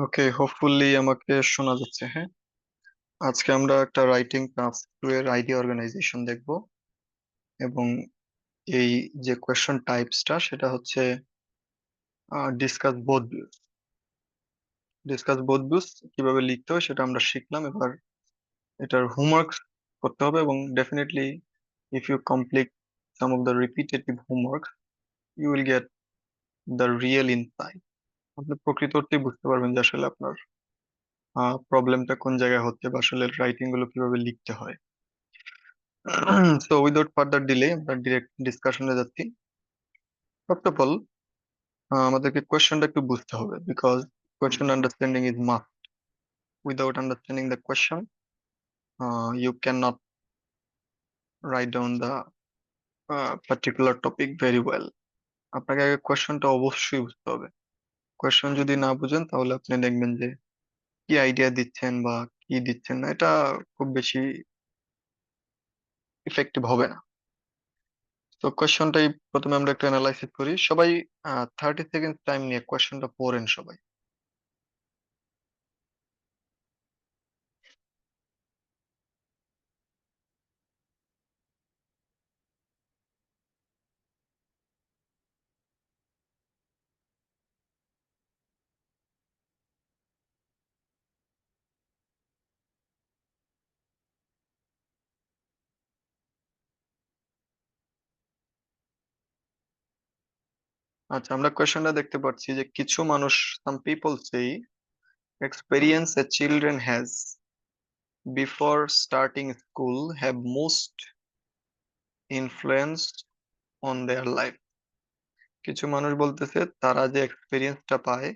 ওকে, hopefully আমাকে শোনা যাচ্ছে। হ্যাঁ, আজকে আমরা একটা রাইটিং টাস্ক টু এর আইডিয়া অর্গানাইজেশন দেখব। এবং এই যে কোয়েশ্চন টাইপসটা সেটা হচ্ছে discuss both views. Discuss both views কিভাবে লিখতে হয় সেটা আমরা শিখলাম। এবার এটার হোমওয়ার্ক করতে হবে, এবং definitely if you complete some of the repetitive homework you will get the real insight. আপনি প্রকৃত অর্থে বুঝতে পারবেন যে আসলে আপনার প্রবলেমটা কোন জায়গায় হচ্ছে, বা আসলে রাইটিং গুলো কিভাবে লিখতে হয়। সো উইদাউট ফার্দার ডিলে আমরা ডিরেক্ট ডিসকাশনে যাচ্ছি। ফার্স্ট অফ অল, আমাদেরকে কোয়েশ্চনটা একটু বুঝতে হবে, because question understanding is must. Without understanding the question you can not write down the particular topic very well. আপনাকে আগে কোয়েশ্চনটা অবশ্যই বুঝতে হবে। কোয়েশ্চন যদি না বুঝেন তাহলে আপনি দেখবেন যে কি আইডিয়া দিচ্ছেন বা কি দিচ্ছেন না, এটা খুব বেশি ইফেক্টিভ হবে না। তো কোয়েশ্চনটাই প্রথমে আমরা একটু অ্যানালাইসিস করি সবাই। 30 সেকেন্ড টাইম নিয়ে কোয়েশ্চনটা পড়েন সবাই। আচ্ছা, আমরা কোয়েশ্চনটা দেখতে পাচ্ছি যে কিছু মানুষ, সাম পিপল সেই, experience A children has before starting school have most influence on their life. কিছু মানুষ বলতেছে তারা যে এক্সপেরিয়েন্সটা পায়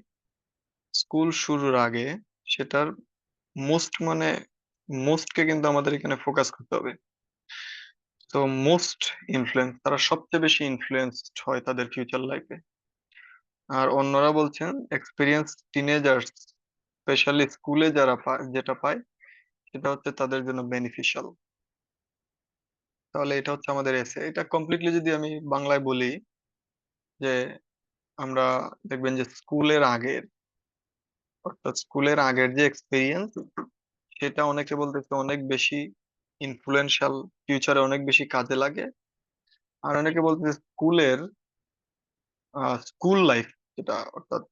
স্কুল শুরুর আগে, সেটার মোস্ট মানে মোস্টকে কিন্তু আমাদের এখানে ফোকাস করতে হবে। তো মোস্ট ইনফ্লুয়েন্স, তারা সবচেয়ে বেশি ইনফ্লুয়েন্সড হয় তাদের ফিউচার লাইফে। আর অন্যরা বলছেন এক্সপিরিয়েন্স টিনেজার্স স্পেশালি স্কুলে যারা পায়, যেটা পায় সেটা হচ্ছে তাদের জন্য বেনিফিশিয়াল। তাহলে এটা হচ্ছে আমাদের এসে। এটা কমপ্লিটলি যদি আমি বাংলায় বলি, যে আমরা দেখবেন যে স্কুলের আগের, অর্থাৎ স্কুলের আগের যে এক্সপিরিয়েন্স, সেটা অনেকে বলতেছে অনেক বেশি ইনফ্লুয়েন্সিয়াল, ফিউচারে অনেক বেশি কাজে লাগে। আর অনেকে বলতেছে স্কুলের স্কুল লাইফ, যেটা অর্থাৎ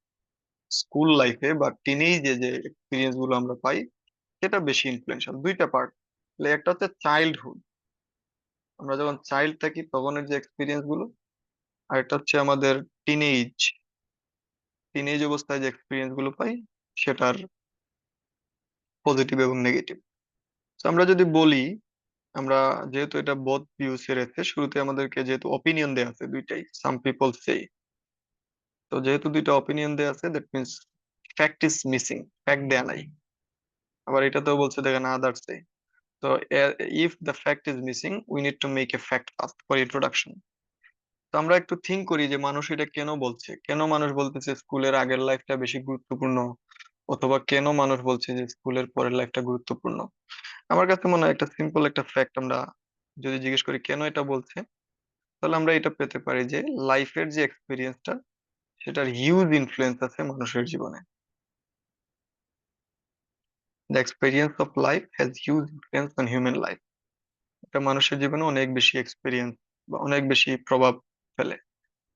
স্কুল লাইফে বা টিনেজে যে এক্সপিরিয়েন্স গুলো আমরা পাই সেটা বেশি ইনফ্লুয়েন্সিয়াল। দুইটা পার্ট। একটা হচ্ছে চাইল্ডহুড, আমরা যখন চাইল্ড থাকি তখনের যে এক্সপিরিয়েন্স গুলো, আর একটা হচ্ছে আমাদের টিনেজ, টিনেজ অবস্থায় যে এক্সপিরিয়েন্স গুলো পাই সেটার পজিটিভ এবং নেগেটিভ। তো আমরা যদি বলি, আমরা যেহেতু এটা বোথ ভিউস এর আছে, শুরুতে আমাদেরকে যেহেতু অপিনিয়ন দেয়া আছে দুইটাই, সাম পিপল সে, তো যেহেতু দুইটা অপিনিয়ন দেয়া আছে that means fact is missing, fact দেয়া নাই। আবার এটাতেও বলছে দেখেন আদার্স সে। তো if the fact is missing we need to make a fact first for introduction. তো আমরা একটু থিঙ্ক করি যে মানুষ এটা কেন বলছে, কেন মানুষ বলতেছে স্কুলের আগের লাইফটা বেশি গুরুত্বপূর্ণ, অথবা কেন মানুষ বলছে যে স্কুলের পরের লাইফটা গুরুত্বপূর্ণ। আমার কাছে মনে হয় একটা সিম্পল একটা ফ্যাক্ট, আমরা যদি জিজ্ঞেস করি কেন এটা বলছে, তাহলে আমরা এটা পেতে পারি যে লাইফের যে এক্সপিরিয়েন্সটা সেটার হিউজ ইনফ্লুয়েন্স আছে মানুষের জীবনে। The experience of life has huge influence on human life. এটা মানুষের জীবনে অনেক বেশি এক্সপিরিয়েন্স বা অনেক বেশি প্রভাব ফেলে।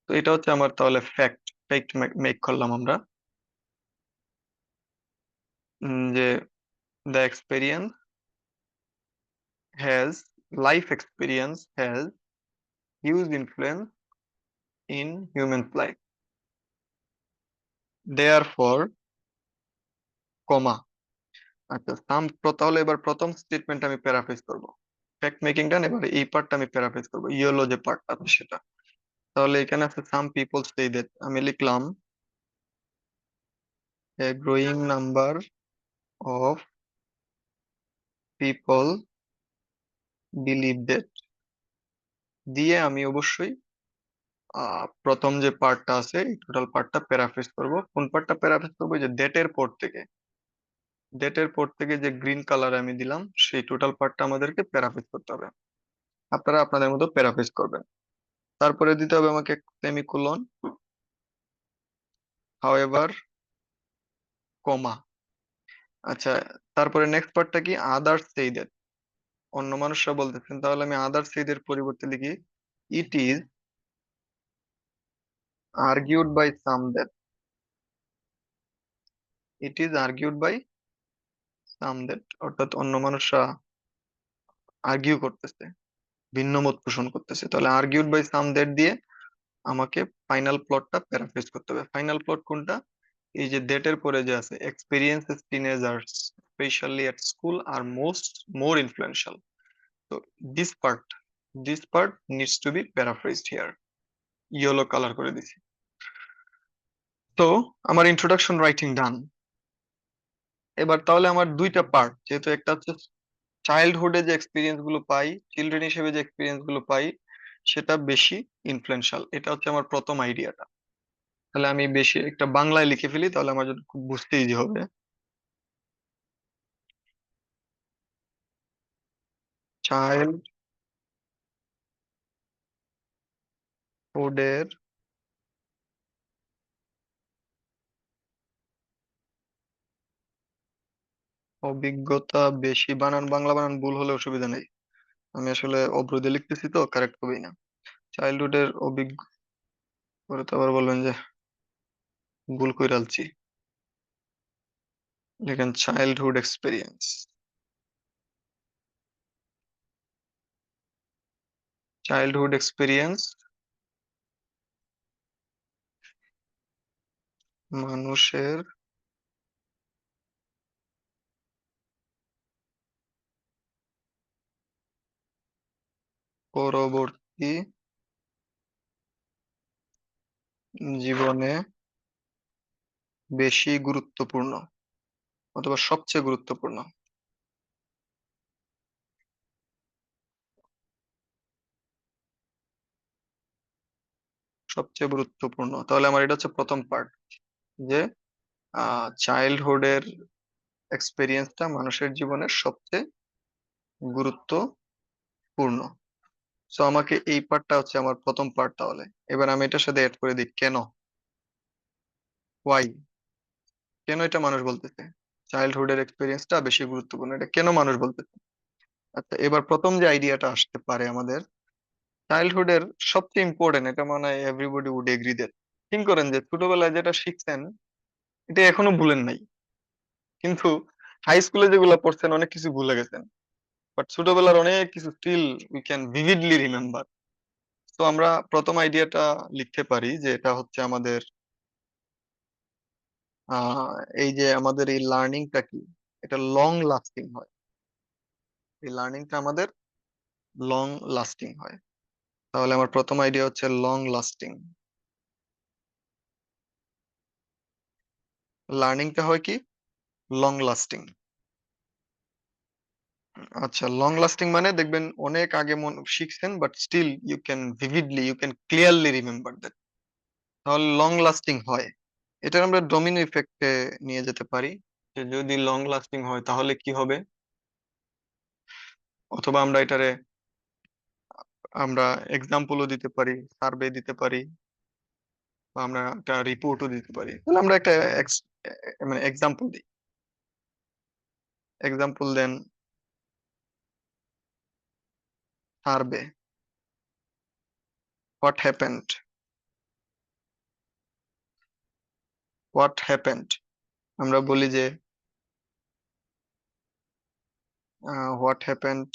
তো এটা হচ্ছে আমার তাহলে ফ্যাক্ট, ফ্যাক্ট মেক করলাম আমরা, যে the experience has, life experience has huge influence in human life, there, comma. আচ্ছা, তাহলে এবার প্রথম স্টেটমেন্ট আমি প্যারাফ্রেজ করব। ফ্যাক্ট মেকিং ডান, এবার এই পার্টটা আমি প্যারাফ্রেজ করব, ইয়েলো যে পার্টটা আছে সেটা। তাহলে এখানে আছে সাম পিপল সে দ্যাট, আমি লিখলাম a growing number of people believe that, দিয়ে আমি অবশ্যই প্রথম যে পার্টটা আছে এই টোটাল পার্টটা প্যারাফ্রেজ করব। কোন পার্টটা প্যারাফ্রেজ করবো? যে ডেটের পর থেকে, ডেটের পর থেকে যে গ্রিন কালার আমি দিলাম সেই টোটাল পার্টটা আমাদেরকে প্যারাফ্রেজ করতে হবে। আপনারা আপনাদের মতো প্যারাফ্রেজ করবেন। তারপরে দিতে হবে আমাকে সেমিকোলন, হাউএভার, কমা। আচ্ছা, তারপরে নেক্সট পার্টটা কি? আদার্স সেই দ্যাট, অন্য মানুষরা বলতেছেন, তাহলে আমি আদার্স সেই এর পরিবর্তে লিখি it is argued by some that, it is argued by some that, অর্থাৎ অন্য মানুষরা আর্গিউ করতেছে, ভিন্ন মত পোষণ করতেছে। তাহলে আর্গিউড বাই সাম দ্যাট দিয়ে আমাকে ফাইনাল প্লটটা প্যারাফ্রেজ করতে হবে। ফাইনাল প্লট কোনটা? এই যে দ্যাট এর পরে যে আছে, experiences teenagers specially at school are more influential. তো this part this part needs to be paraphrased here, yellow colour করে দিছি। তো আমার ইন্ট্রোডাকশন রাইটিং ডান। এবার তাহলে আমার দুইটা পার্ট, যেহেতু একটা হচ্ছে চাইল্ডহুডে যে এক্সপিরিয়েন্স গুলো পাই, চিলড্রেন হিসেবে যে এক্সপিরিয়েন্স গুলো পাই, সেটা বেশি ইনফ্লুয়েন্সিয়াল। এটা হচ্ছে আমার প্রথম আইডিয়াটা। তাহলে আমি বেশি একটা বাংলায় লিখে ফেলি, তাহলে আমার জন্য খুব বুঝতে ইজি হবে। চাইল্ডহুডের অভিজ্ঞতা বেশি, বাংলা বানান ভুল হলে অসুবিধা নেই, আমি আসলে অব্রদে লিখতেছি তো, কারেক্ট হবেই না। চাইল্ডহুডের অভিজ্ঞ, পরে তো আবার বলবেন যে ভুল কইরালছি। লেখেন চাইল্ডহুড এক্সপিরিয়েন্স। চাইল্ডহুড এক্সপিরিয়েন্স মানুষের পরবর্তী জীবনে বেশি গুরুত্বপূর্ণ, অথবা সবচেয়ে গুরুত্বপূর্ণ। সবচেয়ে গুরুত্বপূর্ণ, তাহলে আমার এটা হচ্ছে প্রথম পার্ট, যে চাইল্ডহুডের এক্সপিরিয়েন্সটা মানুষের জীবনের সবচেয়ে গুরুত্বপূর্ণ। সো আমাকে এই পার্টটা হচ্ছে আমার প্রথম পার্ট। তাহলে এবার আমি এটার সাথে অ্যাড করে দিই কেন, ওয়াই, কেন এটা মানুষ বলতেছে চাইল্ডহুডের এক্সপিরিয়েন্সটা বেশি গুরুত্বপূর্ণ, এটা কেন মানুষ বলতেছে। আচ্ছা, এবার প্রথম যে আইডিয়াটা আসতে পারে আমাদের, চাইল্ডহুডের সবচেয়ে ইম্পর্টেন্ট, এটা মানে হয় everybody would agree that. Think করেন যে ছোটবেলায় যেটা শিখছেন এটা এখনো ভুলেন নাই, কিন্তু হাই স্কুলে যেগুলো পড়ছেন অনেক কিছু ভুলে গেছেন, বাট ছোটবেলার অনেক কিছু still we can vividly remember. তো আমরা প্রথম আইডিয়াটা লিখতে পারি যে এটা হচ্ছে আমাদের আহ এই যে আমাদের এই লার্নিংটা কি, এটা লং লাস্টিং হয়। এই লার্নিংটা আমাদের লং লাস্টিং হয়। তাহলে আমার প্রথম আইডিয়া হচ্ছে লং লাস্টিং। লার্নিংটা হয় কি, লং লাস্টিং। আচ্ছা, লং লাস্টিং মানে দেখবেন অনেক আগে শিখছেন, but still you can clearly remember that, তাহলে লং লাস্টিং হয়। এটা আমরা ডোমিনো ইফেক্টে নিয়ে যেতে পারি, যে যদি লং লাস্টিং হয় তাহলে কি হবে। অথবা আমরা এক্সাম্পলও দিতে পারি, সার্ভে দিতে পারি, বা আমরা একটা রিপোর্টও দিতে পারি। তাহলে আমরা একটা মানে এক্সাম্পল দিই। Example then survey, what happened, what happened. আমরা বলি যে হোয়াট হ্যাপেন্ড,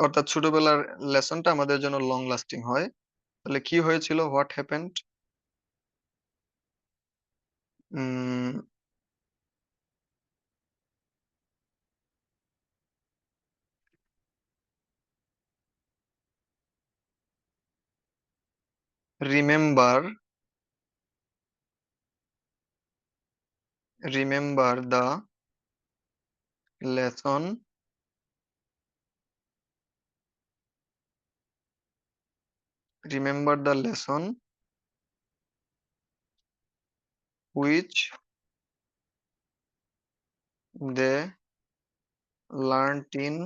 অর্থাৎ ছোটবেলার লেসনটা আমাদের জন্য লং লাস্টিং হয়। তাহলে কি হয়েছিল, what happened, remember, remember the lesson, remember the lesson which they learned in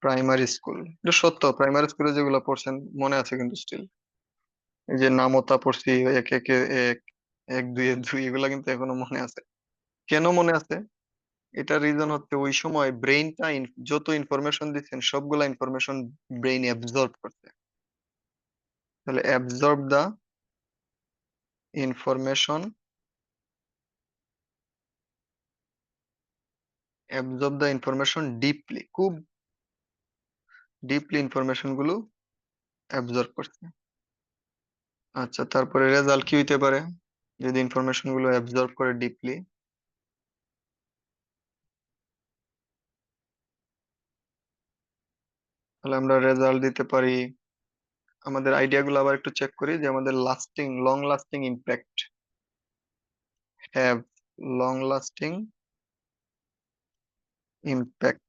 primary school. এটা সত্য, প্রাইমারি স্কুলে যেগুলো পড়ছেন মনে আছে কিন্তু স্টিল। এই যে নামতা পড়ছি, এক একে এক, এক দুই এর দুই এগুলা কিন্তু এখনো মনে আছে। কেন মনে আছে? এটা রিজন হচ্ছে ওই সময় ব্রেইনটা যত ইনফরমেশন দিচ্ছেন সবগুলা ইনফরমেশন ব্রেইন অ্যাবজর্ব করছে। তাহলে information absorb the information deeply, খুব ডিপলি ইনফরমেশন গুলো অ্যাবজর্ব করছে। আচ্ছা, তারপরে রেজাল্ট কি হইতে পারে যদি ইনফরমেশন গুলো অ্যাবজর্ব করে ডিপলি? তাহলে আমরা রেজাল্ট দিতে পারি, আমাদের আইডিয়া গুলো আবার একটু চেক করি, যে আমাদের long lasting impact, have long lasting impact,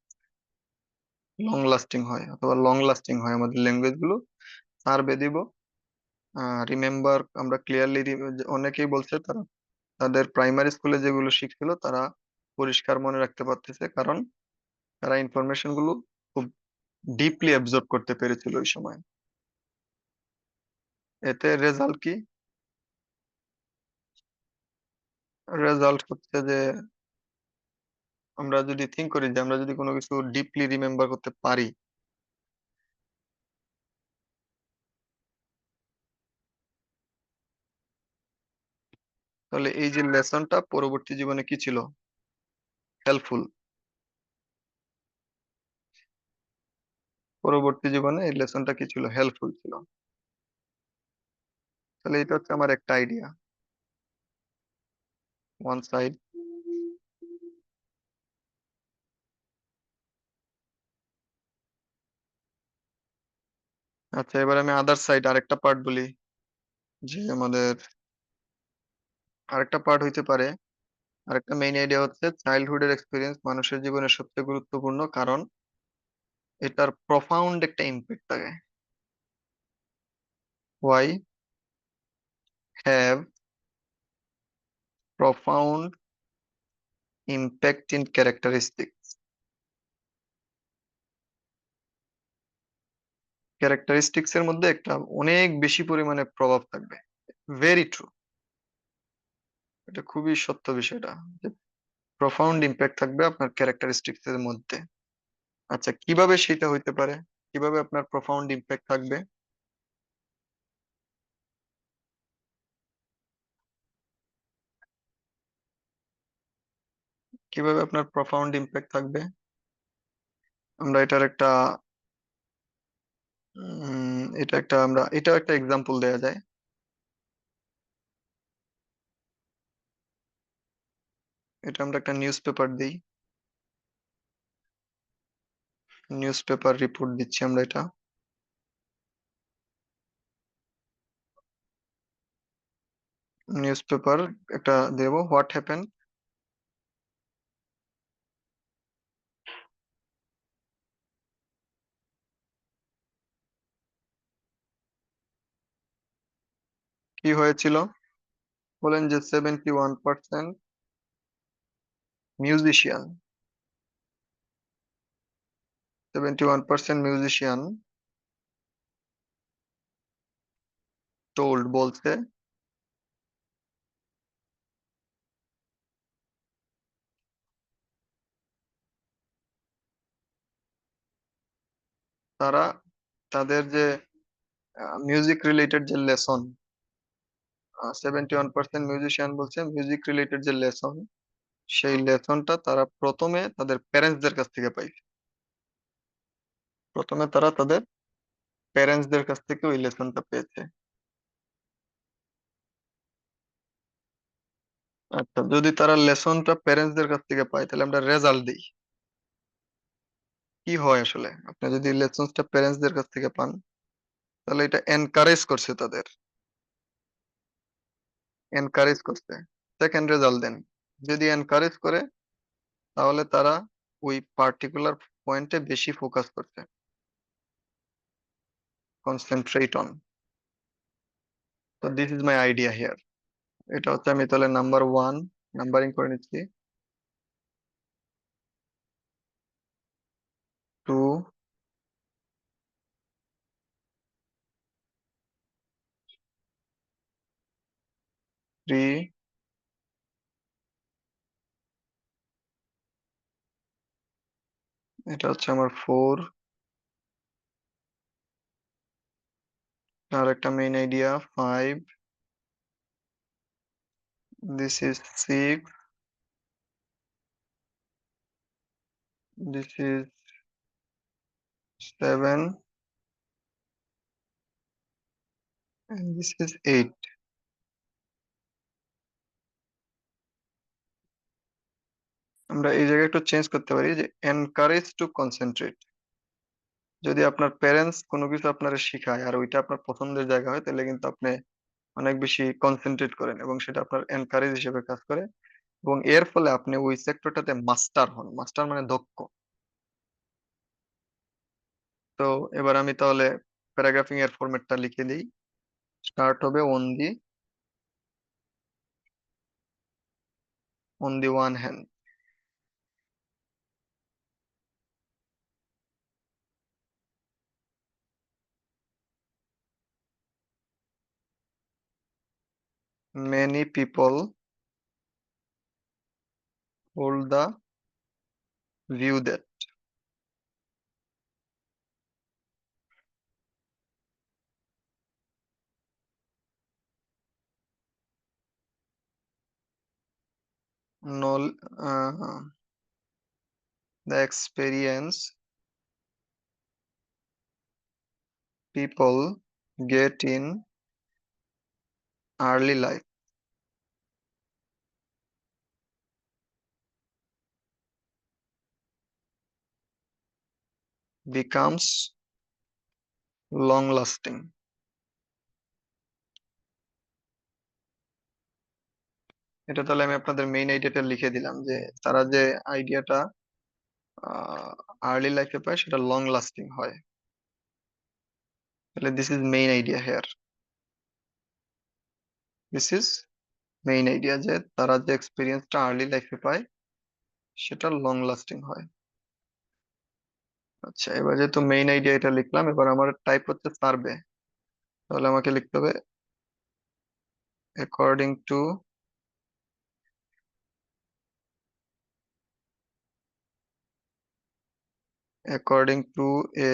long lasting হয় অথবা লং লাস্টিং হয় আমাদের ল্যাঙ্গুয়েজ গুলো। সার্ভে দিব, রিমেম্বার, আমরা ক্লিয়ারলি, অনেকেই বলছে তারা তাদের প্রাইমারি স্কুলে যেগুলো শিখছিল তারা পরিষ্কার মনে রাখতে পারতেছে, কারণ তারা ইনফরমেশন গুলো খুব ডিপলি অ্যাবজর্ব করতে পেরেছিল ওই সময়। এতে রেজাল্ট কি? রেজাল্ট হচ্ছে যে আমরা যদি থিঙ্ক করি যে আমরা যদি কোনো কিছু ডিপলি রিমেম্বার করতে পারি, তাহলে এই যে লেসনটা পরবর্তী জীবনে কি ছিল, হেল্পফুল। পরবর্তী জীবনে এই লেসনটা কি ছিল, হেল্পফুল ছিল। তাহলে এটা হচ্ছে আমার একটা আইডিয়া, ওয়ান সাইড। আচ্ছা, এবার আমি আদার সাইড আরেকটা পার্ট বলি, যে আমাদের আরেকটা পার্ট হইতে পারে, আরেকটা মেইন আইডিয়া হচ্ছে চাইল্ডহুডের এক্সপিরিয়েন্স মানুষের জীবনে সবচেয়ে গুরুত্বপূর্ণ, কারণ এটার প্রফাউন্ড একটা ইম্প্যাক্ট থাকে। Why have profound impact in characteristics. Characteristics এর মধ্যে একটা অনেক বেশি পরিমাণে প্রভাব থাকবে। ভেরি ট্রু, এটা খুবই সত্য বিষয়টা, যে প্রফাউন্ড ইম্প্যাক্ট থাকবে আপনার ক্যারেক্টারিস্টিক্স এর মধ্যে। আচ্ছা, কিভাবে সেটা হইতে পারে? কিভাবে আপনার প্রফাউন্ড ইম্প্যাক্ট থাকবে? কিভাবে আপনার প্রফাউন্ড ইম্প্যাক্ট থাকবে? আমরা এটার একটা এটা একটা এক্সাম্পল দেয়া যায়। এটা আমরা একটা নিউজ পেপার দিই, নিউজ পেপার রিপোর্ট দিচ্ছি আমরা এটা। নিউজ পেপার একটা দেবো, হোয়াট হ্যাপেন। কি হয়েছিল? বলেন যে 71% মিউজিশিয়ান, 71% মিউজিশিয়ান টোল্ড, বলছে তারা তাদের যে মিউজিক রিলেটেড যে লেসন, 71% মিউজিশিয়ান বলছে মিউজিক রিলেটেড যে লেসন, সেই লেসনটা তারা প্রথমে তাদের প্যারেন্টসদের কাছ থেকে পাইছে। প্রথমে তারা তাদের প্যারেন্টসদের কাছ থেকে ওই লেসনটা পেয়েছে। আচ্ছা, যদি তারা লেসনটা প্যারেন্টসদের কাছ থেকে পায় তাহলে আমরা রেজাল্ট দিই, কি হয় আসলে? আপনি যদি লেসনসটা প্যারেন্টসদের কাছ থেকে পান, তাহলে এটা এনকারেজ করছে তাদের, এনকারেজ করছে। সেকেন্ড রেজাল্ট দেন, যদি এনকারেজ করে তাহলে তারা ওই পার্টিকুলার পয়েন্টে বেশি ফোকাস করছে, কনসেন্ট্রেট অন। তো this is my idea here. এটা হচ্ছে, আমি তাহলে নাম্বার ওয়ান নাম্বারিং করে নিচ্ছি, টু, 3, এটা হচ্ছে আমার 4, আর একটা main idea 5, this is 6, this is 7, and this is 8. আমরা এই জায়গায় একটু চেঞ্জ করতে পারি যে এনকারেজ টু কনসেন্ট্রেট। যদি আপনার প্যারেন্টস কোনো কিছু আপনার শিখায় আর ওইটা আপনার পছন্দের জায়গা হয়, তাহলে কিন্তু আপনি অনেক বেশি কনসেন্ট্রেট করেন এবং সেটা আপনার এনকারেজ হিসেবে কাজ করে, এবং এর ফলে আপনি ওই সেক্টরটাতে মাস্টার হন। মাস্টার মানে দক্ষ। তো এবার আমি তাহলে প্যারাগ্রাফিং এর ফরম্যাটটা লিখে দিই। স্টার্ট হবে on the one hand, many people hold the view that knowl- uh, the experience people get in early life becomes long lasting. এটা তাহলে আমি আপনাদের মেইন আইডিয়াটা লিখে দিলাম যে তারা যে আইডিয়াটা আর্লি লাইফে পায় সেটা লং লাস্টিং হয়। তাহলে this is main idea here, this is main idea যে তারা যে এক্সপিরিয়েন্সটা আর্লি লাইফে পায় সেটা লং লাস্টিং হয়। আচ্ছা, এবার যেহেতু মেইন আইডিয়া এটা লিখলাম, এবার আমার টাইপ হচ্ছে সার্ভে। তাহলে আমাকে লিখতে হবে according to a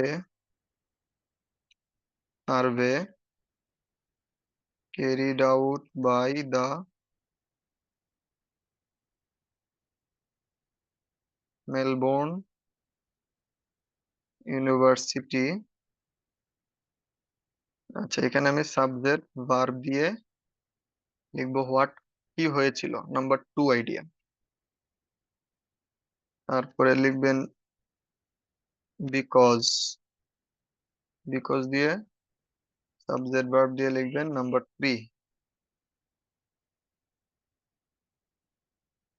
survey carried out by the Melbourne University. আচ্ছা, এখানে আমি সাবজেক্ট ভার্ব দিয়ে লিখবো হোয়াট, কি হয়েছিল, নাম্বার 2 আইডিয়া। তারপরে লিখবেন বিকজ, বিকজ দিয়ে সাবজেক্ট ভার্ব দিয়ে লিখবেন নাম্বার 3।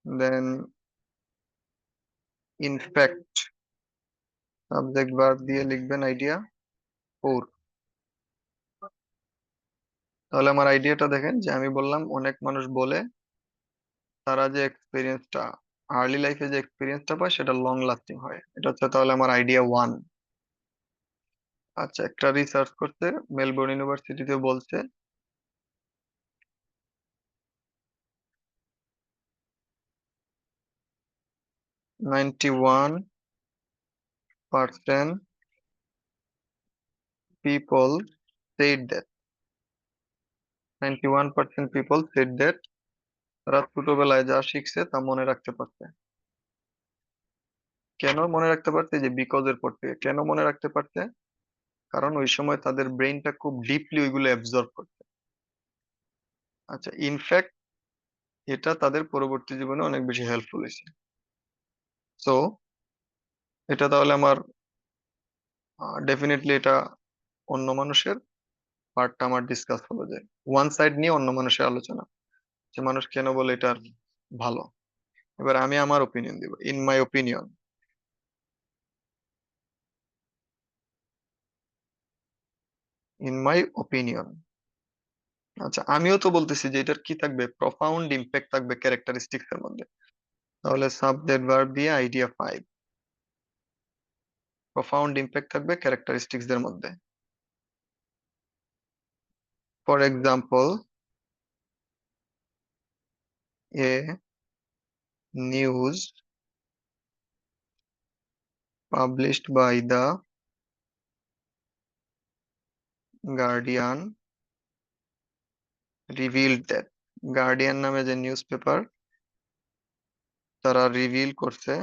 দেন ইনফ্যাক্ট সাবজেক্ট ভার্ব দিয়ে লিখবেন আইডিয়া 4। তাহলে আমার আইডিয়াটা দেখেন যে আমি বললাম অনেক মানুষ বলে তারা যে এক্সপিরিয়েন্সটা আর্লি লাইফে যে এক্সপিরিয়েন্সটা পায় সেটা লং লাস্টিং হয়। এটা হচ্ছে তাহলে আমার আইডিয়া 1। আচ্ছা, একটা রিসার্চ করতে মেলবোর্ন ইউনিভার্সিটিতে বলছে 91% people said that 91% people said that তারা ছোটবেলায় যা শিখছে তা মনে রাখতে পারছে। কেন মনে রাখতে পারছে? যে বিকজ এর পর থেকে। কেন মনে রাখতে পারছে? কারণ ওই সময় তাদের ব্রেইনটা খুব ডিপলি ওইগুলো অ্যাবজর্ব করছে। আচ্ছা, ইনফ্যাক্ট এটা তাদের পরবর্তী জীবনে অনেক বেশি হেল্পফুল হয়েছে। সো এটা তাহলে আমার ডেফিনেটলি এটা অন্য মানুষের পার্টটা আমার ডিসকাস হলো, যে ওয়ান সাইড নিয়ে অন্য মানুষের আলোচনা, যে মানুষ কেন বলে এটা ভালো। এবার আমি আমার ওপিনিয়ন দিব। In my opinion, in my opinion. আচ্ছা, আমিও তো বলতেছি যে এটার কি থাকবে, প্রফাউন্ড ইম্প্যাক্ট থাকবে ক্যারেক্টারিস্টিক্স এর মধ্যে। তাহলে সাবজেক্ট ভার্ব দিয়ে আইডিয়া 5, প্রফাউন্ড ইম্প্যাক্ট থাকবে ক্যারেক্টারিস্টিক্স এর মধ্যে। For example, A news published by the Guardian revealed that guardian নামে যে নিউজ পেপার তারা রিভিল করছে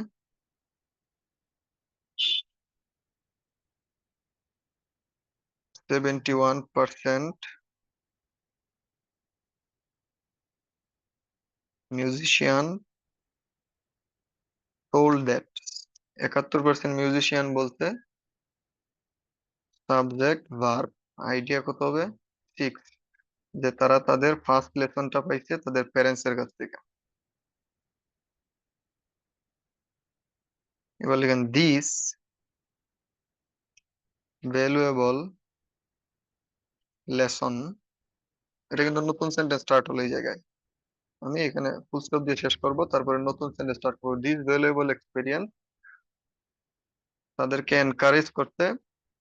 71% মিউজিশিয়ান told that 71% মিউজিশিয়ান বলতে সাবজেক্ট ভার্ব আইডিয়া কত হবে 6 যে তারা তাদের ফার্স্ট লেসনটা পাইছে তাদের প্যারেন্টস এর কাছ থেকে। এবার লিখেন দিস ভ্যালুয়েবল লেসন, এটা কিন্তু নতুন সেন্টেন্স স্টার্ট হলো এই জায়গায়। আমি এখানে ফুল স্টপ দিয়ে শেষ করব, তারপরে নতুন সেন্টেন্স স্টার্ট করব। দিস ভ্যালুয়েবল এক্সপেরিয়েন্স তাদেরকে এনকারেজ করতে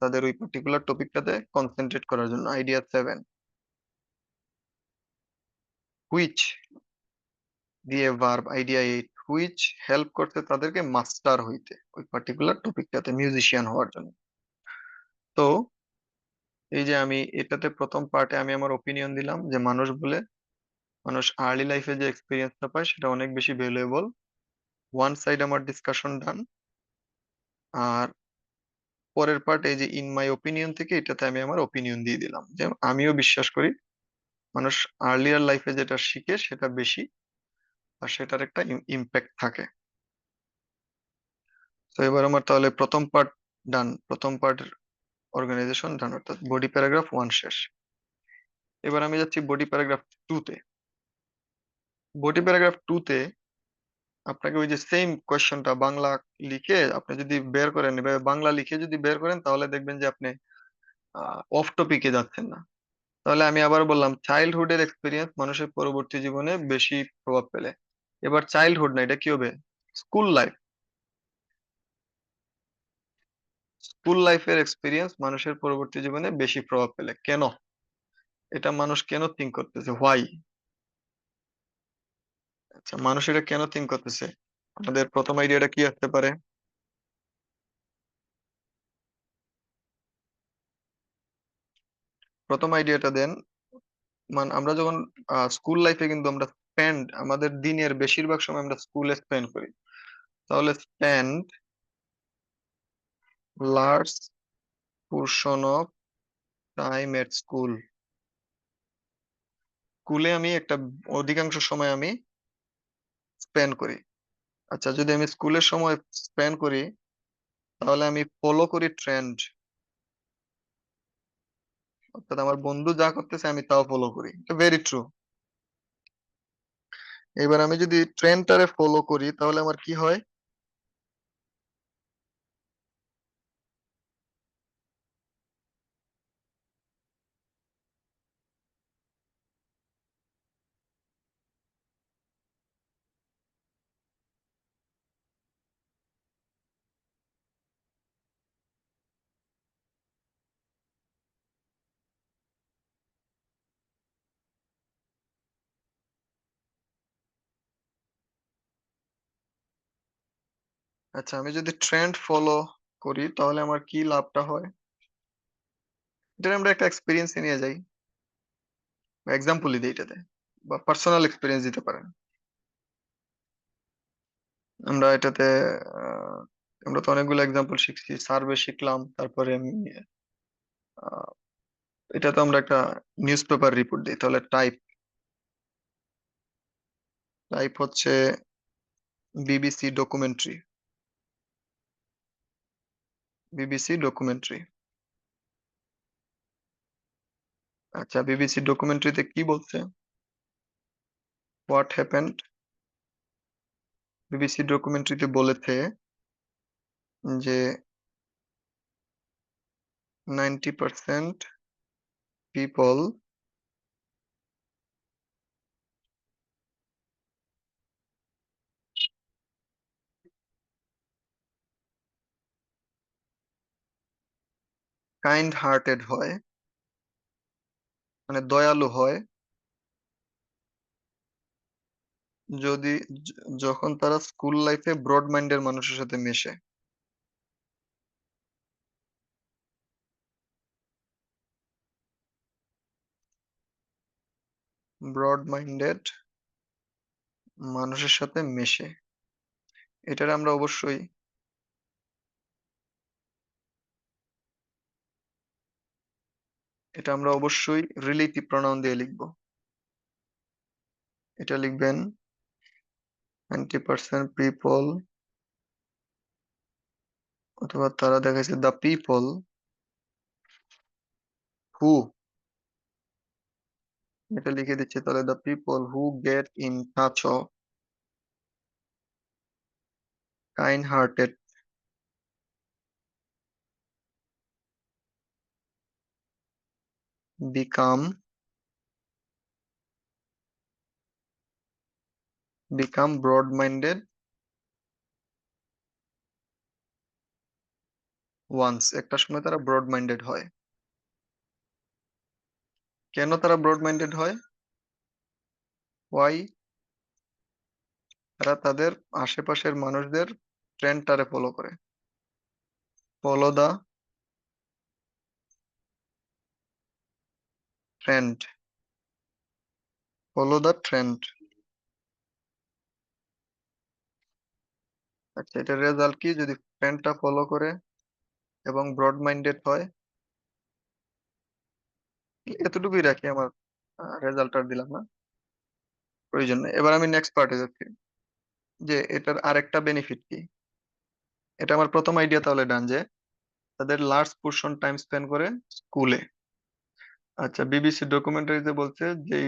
তাদের ওই পার্টিকুলার টপিকটাতে কনসেন্ট্রেট করার জন্য। আইডিয়া 7 হুইচ দিয়ে ভার্ব আইডিয়া 8 হুইচ হেল্প করতে তাদেরকে মাস্টার হইতে ওই পার্টিকুলার টপিকটাতে মিউজিশিয়ান হওয়ার জন্য। তো এই যে আমি এটাতে প্রথম পার্টে আমি আমার ওপিনিয়ন দিলাম যে মানুষ আর্লি লাইফে যে এক্সপিরিয়েন্সটা পায় সেটা অনেক বেশি ভ্যালুয়েবল। ওয়ান সাইড আমার ডিসকাশন ডান। আর পরের পার্ট এই যে ইন মাই ওপিনিয়ন থেকে এটাতে আমি আমার ওপিনিয়ন দিয়ে দিলাম যে আমিও বিশ্বাস করি মানুষ আর্লিয়ার লাইফে যেটা শিখে সেটা বেশি আর সেটার একটা ইম্প্যাক্ট থাকে। তো এবার আমার তাহলে প্রথম পার্ট ডান, প্রথম পার্টের অর্গানাইজেশন ডান, অর্থাৎ বডি প্যারাগ্রাফ 1 শেষ। এবার আমি যাচ্ছি বডি প্যারাগ্রাফ 2 তে। বডি প্যারাগ্রাফ 2 তে আপনাকে ওই যে সেম কোয়েশ্চনটা বাংলা লিখে আপনি যদি বের করেন, এভাবে বাংলা লিখে যদি বের করেন তাহলে দেখবেন যে আপনি অফ টপিকে যাচ্ছেন না। তাহলে আমি আবার বললাম চাইল্ডহুডের এক্সপিরিয়েন্স মানুষের পরবর্তী জীবনে বেশি প্রভাব ফেলে। এবার চাইল্ডহুড না, এটা কি হবে? School life. স্কুল লাইফের এক্সপিরিয়েন্স মানুষের পরবর্তী জীবনে বেশি প্রভাব ফেলে কেন? এটা মানুষ কেন থিঙ্ক করতেছে, হোয়াই? আচ্ছা, মানুষ এটা কেন থিঙ্ক করতেছে? আমাদের প্রথম আইডিয়াটা কি আসতে পারে? প্রথম আইডিয়াটা দেন। আমরা যখন স্কুল লাইফে কিন্তু আমরা আমাদের দিনের বেশিরভাগ সময় আমরা স্কুলে স্পেন্ড করি। তাহলে spend large portion of time at school. স্কুলে আমি একটা অধিকাংশ সময় আমি স্পেন্ড করি। আচ্ছা, যদি আমি স্কুলের সময় স্পেন্ড করি তাহলে আমি ফলো করি ট্রেন্ড, অর্থাৎ আমার বন্ধু যা করতেছে আমি তাও ফলো করি। এটা ভেরি ট্রু। এবার আমি যদি ট্রেন্ডটারে ফলো করি তাহলে আমার কি হয়? আচ্ছা, আমি যদি ট্রেন্ড ফলো করি তাহলে আমার কি লাভটা হয়? এটা আমরা একটা এক্সপিরিয়েন্স নিয়ে যাই, এক্সাম্পলই দিই এটাতে, বা পার্সোনাল এক্সপিরিয়েন্স দিতে পারেন। আমরা এটাতে আহ, আমরা তো অনেকগুলো এক্সাম্পল শিখছি, সার্ভে শিখলাম, তারপরে আহ, এটা তো আমরা একটা নিউজ পেপার রিপোর্ট দিই। তাহলে টাইপ টাইপ হচ্ছে বিবিসি ডকুমেন্টারি। BBC documentary. আচ্ছা, বিবিসি ডকুমেন্টারিতে কি বলছে? What happened? বিবিসি ডকুমেন্টারিতে বলেছে যে 90% পিপল কাইন্ড হার্টেড হয়, মানে দয়ালু হয়, যদি যখন তারা স্কুল লাইফে ব্রড মাইন্ডের মানুষের সাথে মেশে। ব্রড মাইন্ডেড মানুষের সাথে মেশে, এটার আমরা অবশ্যই, এটা আমরা অবশ্যই রিলেটিভ প্রোনাউন দিয়ে লিখবো। এটা লিখবেন 90% পিপল, অথবা তারা দেখাচ্ছে দ্য পিপল হু, এটা লিখে দিচ্ছে তাহলে the people who get in touch of kind hearted become broad minded ones, একটা সময় তারা ব্রড মাইন্ডেড হয়। কেন তারা ব্রড মাইন্ডেড হয়? ওয়াই? তারা তাদের আশেপাশের মানুষদের ট্রেন্ডটারে ফলো করে। Follow the trend, follow the trend. আচ্ছা, এটার রেজাল্ট কি যদি ট্রেন্ডটা ফলো করে এবং ব্রড মাইন্ডেড হয়? এতটুকুই রাখি, আমার রেজাল্ট আর দিলাম না, প্রয়োজন নেই। এবার আমি নেক্সট পার্টে যাচ্ছি, যে এটার আরেকটা বেনিফিট কি। এটা আমার প্রথম আইডিয়া তাহলে ডান, যে তাদের লার্জ পোর্শন টাইম স্পেন্ড করে স্কুলে। আচ্ছা, বিবিসি ডকুমেন্টারিতে বলছে যে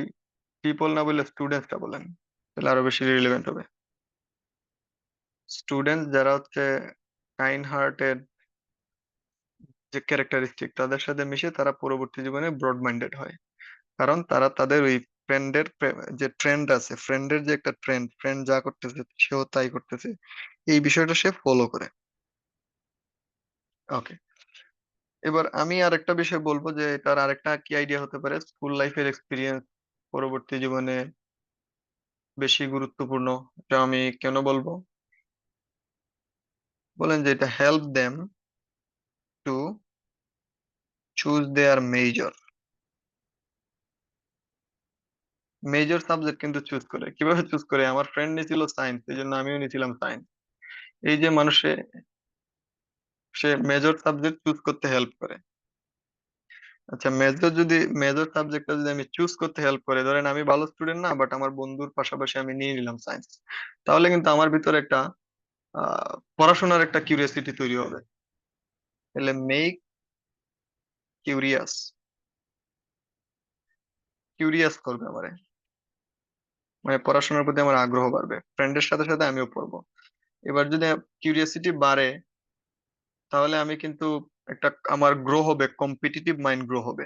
পিপল না বলে স্টুডেন্টসটা বলেন, তাহলে আরো বেশি রিলেভেন্ট হবে। স্টুডেন্ট যারা হচ্ছে কাইন্ড হার্টেড, যে ক্যারেক্টারিস্টিক তাদের সাথে মিশে তারা পরবর্তী জীবনে ব্রড মাইন্ডেড হয়, কারণ তারা তাদের ওই ফ্রেন্ডের যে ট্রেন্ড আছে, ফ্রেন্ডের যে একটা ট্রেন্ড, ফ্রেন্ড যা করতেছে সেও তাই করতেছে, এই বিষয়টা সে ফলো করে। ওকে, এবার আমি আরেকটা বিষয় বলবো, যে তার আরেকটা কি আইডিয়া হতে পারে, স্কুল লাইফের এক্সপিরিয়েন্স পরবর্তী জীবনে বেশি গুরুত্বপূর্ণ। এটা আমি কেন বলবো, বলেন যে এটা help them to choose there major. Major subject কিন্তু চুজ করে, কিভাবে চুজ করে? আমার ফ্রেন্ড নিয়েছিল সায়েন্স, এই জন্য আমিও নিয়েছিলাম সায়েন্স। এই যে মানুষে, সে মেজর সাবজেক্ট চুজ করতে হেল্প করে। আচ্ছা, মেজর সাবজেক্টটা যদি আমি চুজ করতে হেল্প করে, ধরেন আমি ভালো স্টুডেন্ট না, বাট আমার বন্ধুর পাশাপাশি আমি নিয়ে নিলাম সায়েন্স, তাহলে কিন্তু আমার ভিতরে একটা পড়াশোনার একটা কিউরিয়াসিটি তৈরি হবে। তাহলে মেক কিউরিয়াস, কিউরিয়াস করবে আমারে, মানে পড়াশোনার প্রতি আমার আগ্রহ বাড়বে, ফ্রেন্ডের সাথে সাথে আমিও পড়বো। এবার যদি কিউরিয়াসিটি বাড়ে, তাহলে আমি কিন্তু একটা, আমার গ্রো হবে, কম্পিটিটিভ মাইন্ড গ্রো হবে।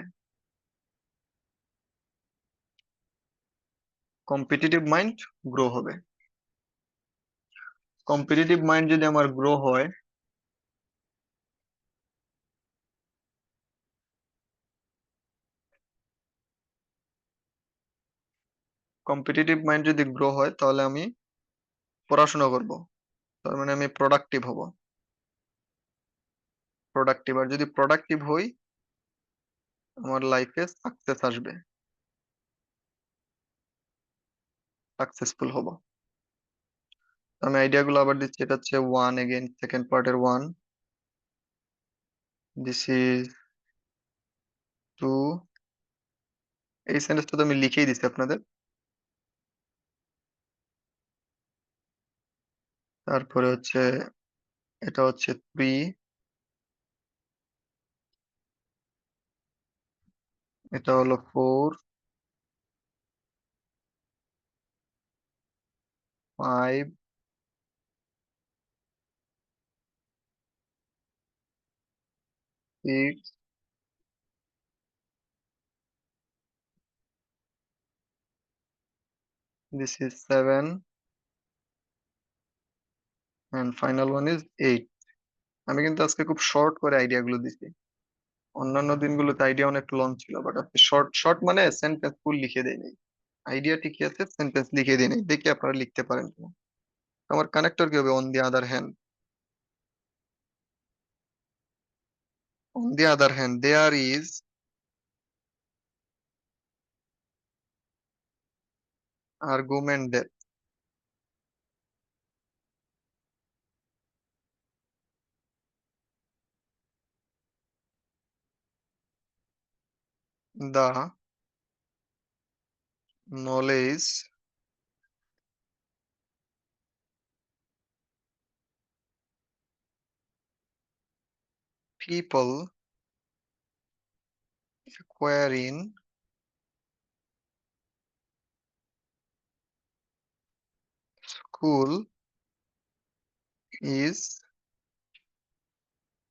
কম্পিটিটিভ মাইন্ড গ্রো হবে। কম্পিটিটিভ মাইন্ড যদি আমার গ্রো হয়, কম্পিটিটিভ মাইন্ড যদি গ্রো হয় তাহলে আমি পড়াশোনা করব, তার মানে আমি প্রোডাক্টিভ হব। প্রোডাক্টিভ, আর যদি প্রোডাক্টিভ হই, আমার লাইফে সাকসেস আসবে, সাকসেসফুল হব। আমি আইডিয়া গুলো আবার দিচ্ছি, এটা হচ্ছে ওয়ান, এগেইন সেকেন্ড পার্টের ওয়ান, দিস ইজ টু। এই সেন্টেন্সটা তো আমি লিখেই দিছি আপনাদের। তারপরে হচ্ছে, এটা হচ্ছে থ্রি, এটা হলো four, five, six, this is seven, and final one is eight. আমি কিন্তু আজকে খুব শর্ট করে আইডিয়া গুলো দিছি, অন্যান্য দিনগুলোতে আইডিয়া অনেক লং ছিল, বাট আপনি শর্ট শর্ট মানে সেন্টেন্স ফুল লিখে দেয়নি। আইডিয়া ঠিকই আছে, সেন্টেন্স লিখে দিই নাই, দেখি আপনারা লিখতে পারেন কিনা। আমার কানেক্টর কি হবে? On the other hand, on the other hand there is argument that, the knowledge people acquire in school is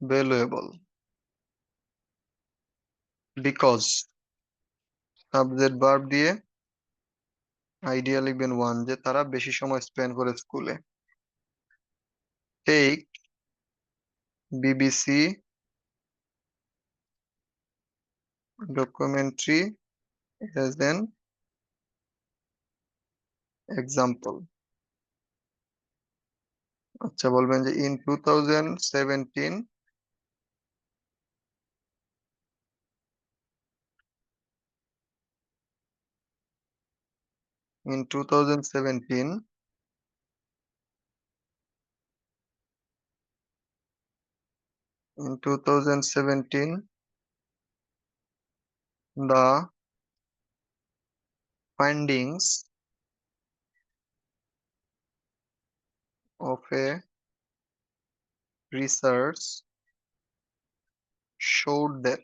valuable because subject verb দিয়ে আইডিয়া লিখবেন ওয়ান, যে তারা বেশি সময় স্পেন্ড করে স্কুলে। Take BBC documentary as an example. আচ্ছা, বলবেন যে in 2017 in 2017 in 2017 the findings of a research showed that,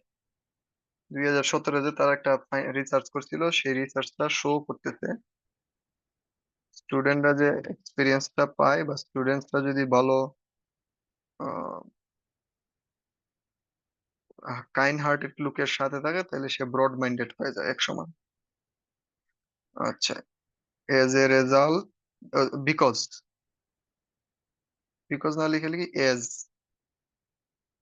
2017 যে তারা একটা রিসার্চ করছিল, সেই রিসার্চটা শো করতেছে স্টুডেন্টরা যে এক্সপিরিয়েন্সটা পায়, বা স্টুডেন্টসরা যদি ভালো কাইন্ড হার্টেড লোকের সাথে থাকে, তাহলে সে ব্রড মাইন্ডেড হয়ে যায় এক সময়। আচ্ছা, as a result, because, because না লিখে লিখি এজ,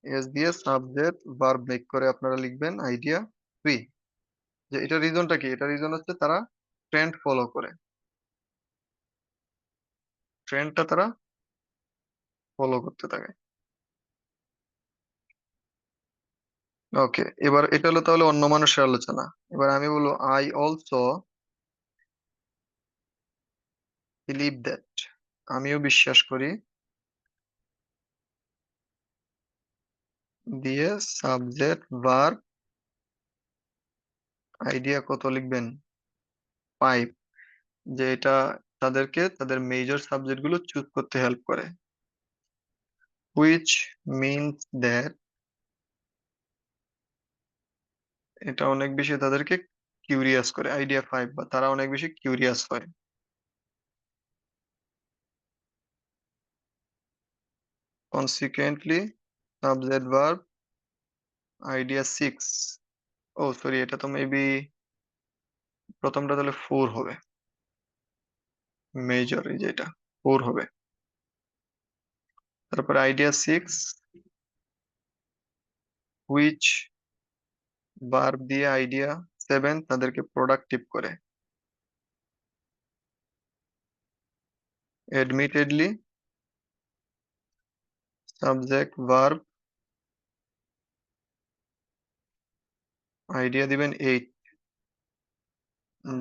এজ দিয়ে সাবজেক্ট ভার্ব মেক করে আপনারা লিখবেন আইডিয়া থ্রি। যে এটা রিজনটা কি? এটা রিজন হচ্ছে তারা ট্রেন্ড ফলো করে, ট্রেন্ডটা তারা ফলো করতে থাকে। ওকে, এবার এটা হলো তাহলে অন্য মানুষের আলোচনা। এবার আমি বলবো আই অলসো বিলিভ দ্যাট, আমিও বিশ্বাস করি, দিয়ে সাবজেক্ট ভার্ব আইডিয়া কত লিখবেন? ফাইভ। যে এটা তাদেরকে তাদের মেজর সাবজেক্ট গুলো চুজ করতে হেল্প করে, হুইচ মিনস দ্যাট, এটা অনেক বেশি তাদেরকে কিউরিয়াস করে, আইডিয়া ফাইভ, বা তারা অনেক বেশি কিউরিয়াস হয়। Consequently subject verb idea six. Oh sorry, এটা তো মেবি প্রথমটা তাহলে ফোর হবে, মেজর এই যে এটা ফোর হবে। তারপরে আইডিয়া সিক্স, হুইচ ভার্ব দিয়ে আইডিয়া সেভেন তাদেরকে প্রোডাক্টিভ করে, এডমিটেডলি সাবজেক্ট ভার্ব আইডিয়া দিবেন এইট,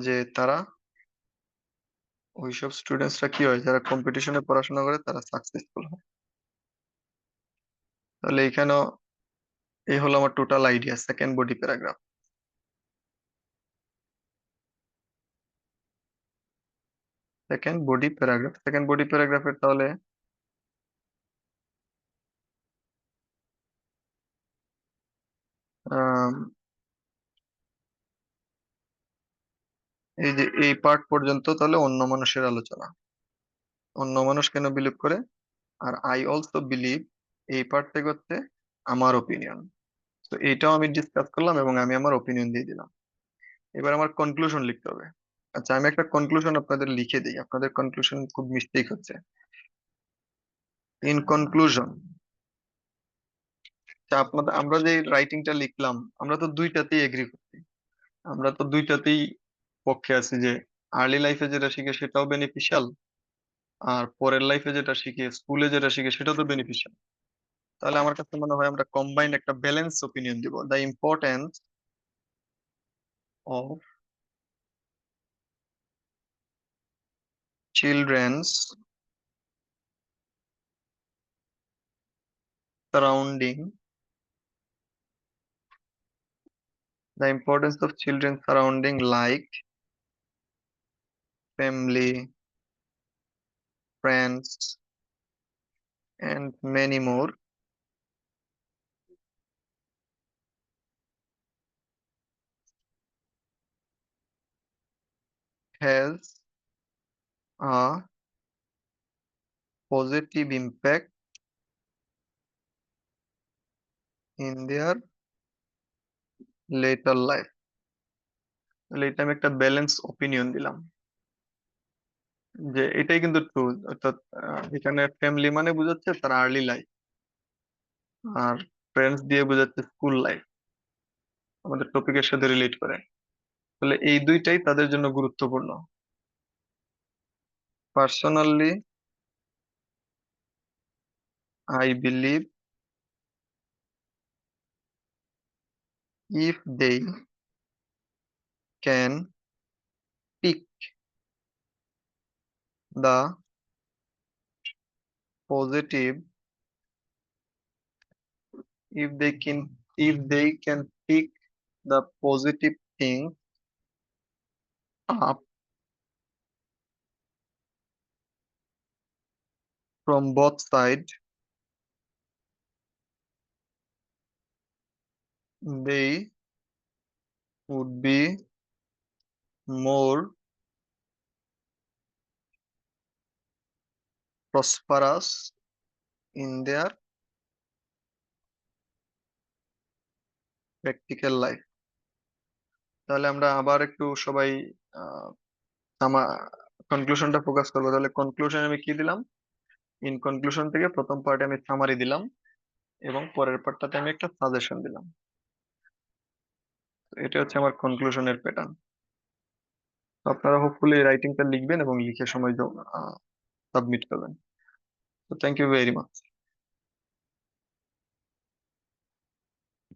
যে তারা ওইসব স্টুডেন্টসরা কি হয় যারা কম্পিটিশনে পড়াশোনা করে তারা সাকসেসফুল হয়। তাহলে এখানেও এই হলো আমার total idea, second body paragraph. Second body প্যারাগ্রাফের তাহলে আম, এই যে এই পার্ট পর্যন্ত তাহলে অন্য মানুষের আলোচনা, অন্য মানুষ কেন বিলিভ করে, আর আই অলসো বিলিভ, এই পার্ট থেকে হচ্ছে আমার ওপিনিয়ন। তো এইটাও আমি ডিসকাস করলাম এবং আমি আমার ওপিনিয়ন দিয়ে দিলাম। এবার আমার কনক্লুশন লিখতে হবে। আচ্ছা, আমি একটা কনক্লুশন আপনাদের লিখে দিই, আপনাদের কনক্লুশন খুব মিস্টেক হচ্ছে। ইন কনক্লুশন, আপনাদের আমরা যে রাইটিংটা লিখলাম, আমরা তো দুইটাতেই এগ্রি করছি, আমরা তো দুইটাতেই পক্ষে আছি যে আর্লি লাইফে যেটা শিখে সেটাও বেনিফিশিয়াল, আর পরের লাইফে যেটা শিখে, স্কুলে যেটা শিখে সেটাও তো বেনিফিশিয়াল। তাহলে আমার কাছে মনে হয় আমরা কম্বাইন্ড একটা ব্যালেন্স ওপিনিয়ন দিব, the importance of children's surrounding, the importance of children surrounding like family, friends, and many more has a positive impact in their later life. তাহলে এটা আমি একটা ব্যালেন্স ওপিনিয়ন দিলাম, যে এটাই কিন্তু ট্রু। অর্থাৎ এখানে ফ্যামিলি মানে বোঝাচ্ছে তার আর্লি লাইফ, আর ফ্রেন্ডস দিয়ে বোঝাচ্ছে স্কুল লাইফ, আমাদের টপিকের সাথে রিলেট করে। তাহলে এই দুইটাই তাদের জন্য গুরুত্বপূর্ণ। Personally I believe if they can pick the positive, if they can pick the positive thing up from both sides, they would be more prosperous in their practical life. তাহলে আমরা আবার একটু সবাই কনক্লুশনটা ফোকাস করবো। তাহলে কনক্লুশন আমি কি দিলাম? ইন কনক্লুশন থেকে প্রথম পার্টে আমি সামারি দিলাম, এবং পরের পার্টটাতে আমি একটা সাজেশন দিলাম। এটা হচ্ছে আমার কনক্লুশনের প্যাটার্ন। তো আপনারা হোপফুলি রাইটিংটা লিখবেন এবং লিখে সময় সাবমিট করবেন। তো থ্যাংক ইউ ভেরি মাচ।